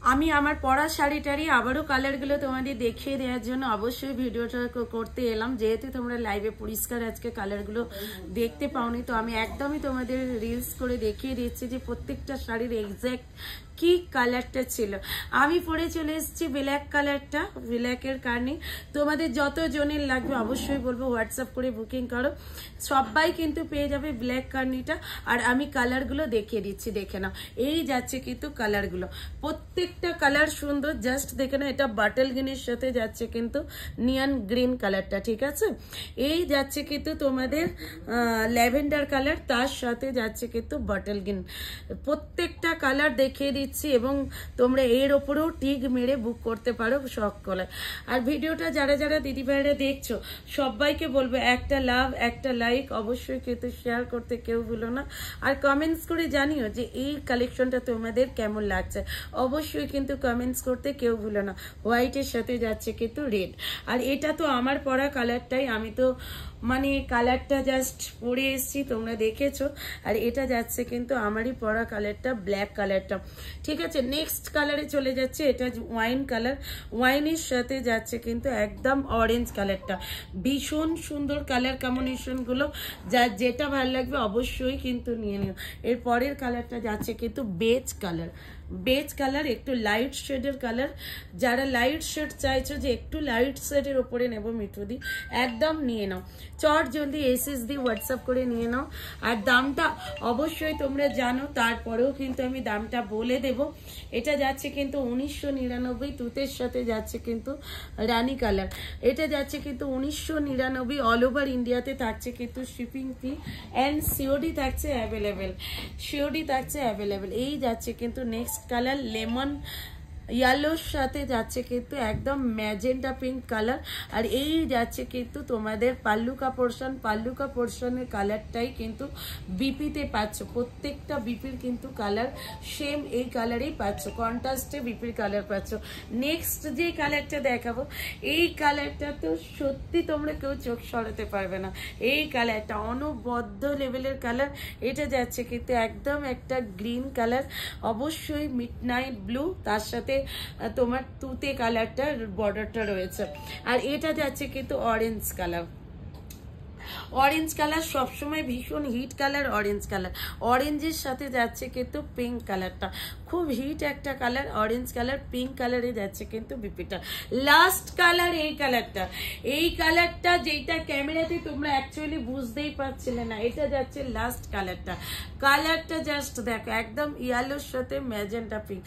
আমি আমার পরা শাড়িটারই আবারও কালারগুলো তোমাদের দেখিয়ে দেওয়ার জন্য অবশ্যই ভিডিওটা করতে এলাম। যেহেতু তোমরা লাইভে পরিষ্কার আজকে কালারগুলো দেখতে পাওনি, তো আমি একদমই তোমাদের রিলস করে দেখিয়ে দিচ্ছি যে প্রত্যেকটা শাড়ির এক্স্যাক্ট কি কালারটা ছিল। আমি পরে চলে এসেছি ব্ল্যাক কালারটা, ব্ল্যাকের কারণে তোমাদের যত জনের লাগবে অবশ্যই বলবো হোয়াটসঅ্যাপ করে বুকিং করো, সবাই কিন্তু পেয়ে যাবে ব্ল্যাক কার্নিটা। আর আমি কালারগুলো দেখিয়ে দিচ্ছি, দেখে নাও। এই যাচ্ছে কিন্তু কালারগুলো, প্রত্যেকটা কালার সুন্দর। জাস্ট দেখে নাও, এটা বাটল গ্রিনের সাথে যাচ্ছে কিন্তু নিয়ন গ্রিন কালারটা, ঠিক আছে। এই যাচ্ছে কিন্তু তোমাদের ল্যাভেন্ডার কালার, তার সাথে যাচ্ছে কিন্তু বাটল গ্রিন। প্রত্যেকটা কালার দেখিয়ে দিচ্ছি এবং তোমরা এর ওপরেও টিক মেরে বুক করতে পারো শখ করে। আর ভিডিওটা যারা যারা দিদি ভাইরা দেখছো সবাইকে বলবো একটা লাভ, একটা লাইক অবশ্যই কিন্তু শেয়ার করতে কেউ ভুলো না। আর কমেন্টস করে জানিও যে এই কালেকশনটা তোমাদের কেমন লাগছে, অবশ্যই কিন্তু কমেন্টস করতে কেউ ভুলো না। হোয়াইটের সাথে যাচ্ছে কিন্তু রেড। আর এটা তো আমার পরা কালারটাই, আমি তো মানে কালারটা জাস্ট পরে এসছি, তোমরা দেখেছো। আর এটা যাচ্ছে কিন্তু আমারই পরা কালারটা, ব্ল্যাক কালারটা, ঠিক আছে। নেক্সট কালারে চলে যাচ্ছে, এটা ওয়াইন কালার। ওয়াইনের সাথে যাচ্ছে কিন্তু একদম অরেঞ্জ কালারটা। ভীষণ সুন্দর কালার কম্বিনেশন গুলো, যার যেটা ভালো লাগবে অবশ্যই কিন্তু নিয়ে নিও। এর পরের কালারটা যাচ্ছে কিন্তু বেজ কালার। বেজ কালার একটু লাইট শেডের কালার। যারা লাইট শেড চাইছো যে একটু লাইট শেডের ওপরে নেব মিঠুদি, একদম নিয়ে নাও, চট জলদি এসএস দিয়ে হোয়াটসঅ্যাপ করে নিয়ে নাও। আর দামটা অবশ্যই তোমরা জানো, তারপরেও কিন্তু আমি দামটা বলে দেব। এটা যাচ্ছে কিন্তু 1999, তুতের সাথে যাচ্ছে কিন্তু রানী কালার। এটা যাচ্ছে কিন্তু 1999, অল ওভার ইন্ডিয়াতে থাকছে কিন্তু শিপিং ফি অ্যান্ড সিওডি থাকছে অ্যাভেলেবেল, সিওডি থাকছে অ্যাভেলেবেল। এই যাচ্ছে কিন্তু নেক্সট কালার লেমন ইয়েলোর সাথে যাচ্ছে কিন্তু একদম ম্যাজেন্টা পিঙ্ক কালার। আর এই যাচ্ছে কিন্তু তোমাদের পাল্লুকা পোর্শন, পাল্লুকা পোর্শনের কালারটাই কিন্তু বিপিতে পাচ্ছ। প্রত্যেকটা বিপির কিন্তু কালার সেম এই কালারেই পাচ্ছ, কন্ট্রাস্টে বিপির কালার পাচ্ছ। নেক্সট যে কালারটা দেখাবো, এই কালারটা তো সত্যি তোমরা কেউ চোখ সরাতে পারবে না। এই কালারটা অনবদ্য লেভেলের কালার। এটা যাচ্ছে কিন্তু একদম একটা গ্রিন কালার, অবশ্যই মিডনাইট ব্লু, তার সাথে তোমার তুতে কালারটার বর্ডারটা রয়েছে। আর এটা যাচ্ছে কিন্তু অরেঞ্জ কালার। অরেঞ্জ কালার সবসময় ভীষণ হিট কালার, অরেঞ্জ কালার। অরেঞ্জের সাথে যাচ্ছে কিন্তু পিঙ্ক কালারটা, খুব হিট একটা কালার। অরেঞ্জ কালার পিঙ্ক কালারে যাচ্ছে কিন্তু বিপিটা। লাস্ট কালার এই কালারটা, এই কালারটা যেটা ক্যামেরাতে তোমরা অ্যাকচুয়ালি বুঝতেই পারছিলে না। এটা যাচ্ছে লাস্ট কালারটা। কালারটা জাস্ট দেখো, একদম ইয়েলোর সাথে ম্যাজেন্টা পিঙ্ক।